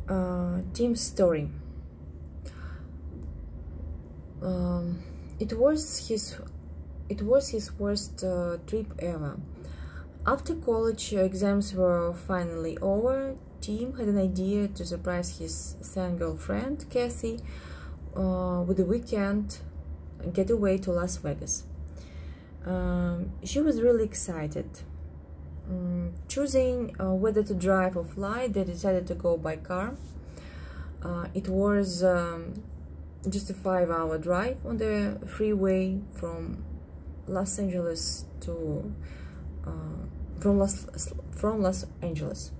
Tim's story. It was his worst trip ever. After college exams were finally over, Tim had an idea to surprise his then girlfriend Kathy with a weekend getaway to Las Vegas. She was really excited. Choosing whether to drive or fly, they decided to go by car. It was just a 5-hour drive on the freeway from Los Angeles to from Los Angeles.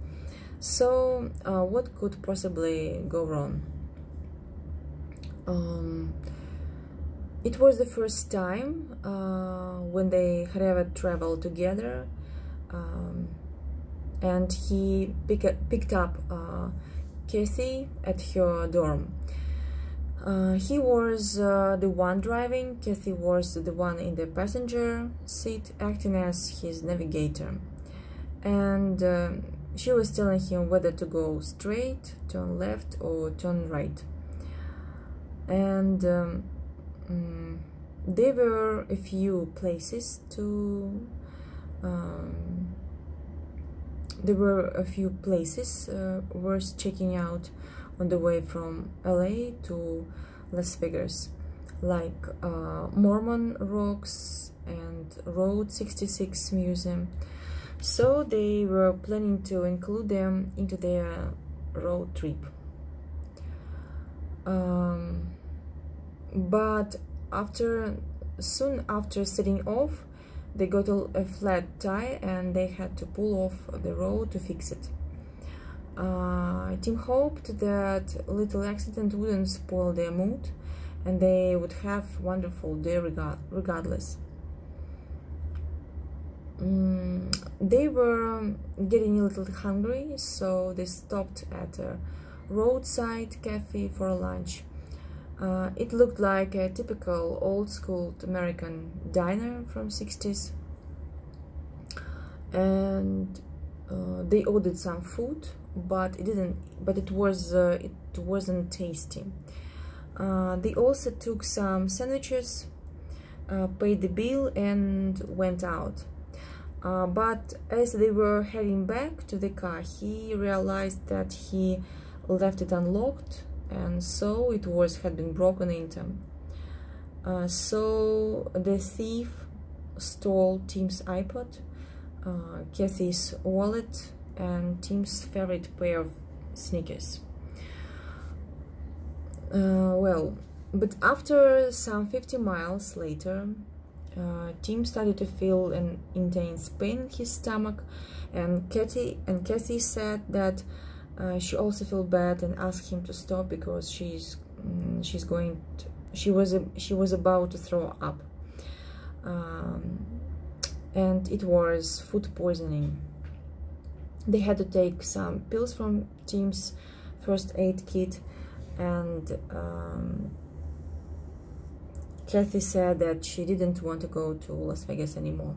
So what could possibly go wrong? It was the first time when they had ever traveled together, and he picked up Kathy at her dorm. He was the one driving, Kathy was the one in the passenger seat, acting as his navigator. And she was telling him whether to go straight, turn left, or turn right. And there were a few places worth checking out on the way from LA to Las Vegas, like Mormon Rocks and Route 66 Museum. So they were planning to include them into their road trip. But soon after setting off, they got a flat tire and they had to pull off the road to fix it. Tim hoped that a little accident wouldn't spoil their mood and they would have a wonderful day regardless. They were getting a little hungry, so they stopped at a roadside cafe for lunch. It looked like a typical old-school American diner from 60s, and they ordered some food, but it wasn't tasty. They also took some sandwiches, paid the bill, and went out. But as they were heading back to the car, he realized that he left it unlocked, and so had been broken into. So the thief stole Tim's iPod, Kathy's wallet, and Tim's favorite pair of sneakers. But after some 50 miles later, Tim started to feel an intense pain in his stomach, and Kathy said that she also felt bad and asked him to stop because she was about to throw up, and it was food poisoning. They had to take some pills from Tim's first aid kit, and Kathy said that she didn't want to go to Las Vegas anymore.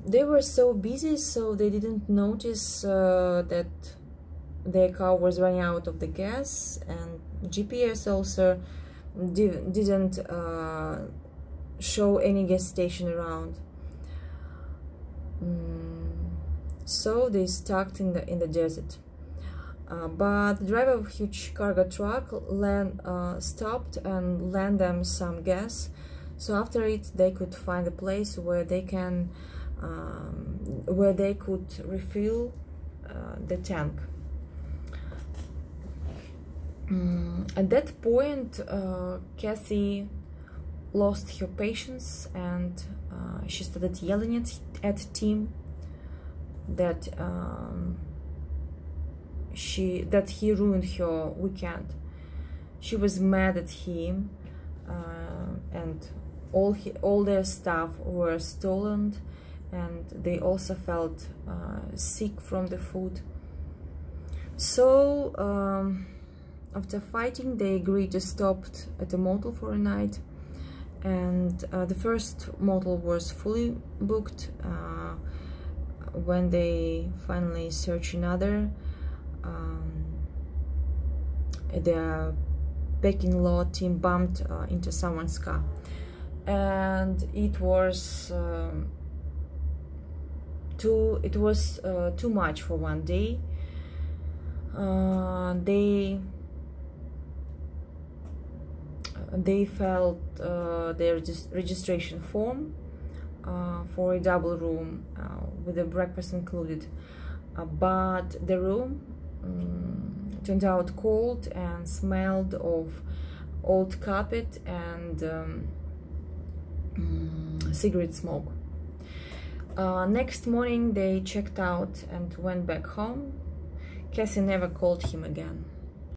They were so busy, so they didn't notice that their car was running out of the gas, and GPS also didn't show any gas station around. So they stuck in the desert. But the driver of a huge cargo truck stopped and lent them some gas. So after it, they could find a place where they could refill the tank. At that point, Kathy lost her patience, and she started yelling at Tim that he ruined her weekend. She was mad at him, and all their stuff were stolen, and they also felt sick from the food. So after fighting, they agreed to stop at a motel for a night, and the first motel was fully booked. When they finally searched another, the parking lot team bumped into someone's car, and it was too much for one day. They filled their registration form for a double room with a breakfast included, but the room turned out cold and smelled of old carpet and cigarette smoke. Next morning they checked out and went back home. Cassie never called him again.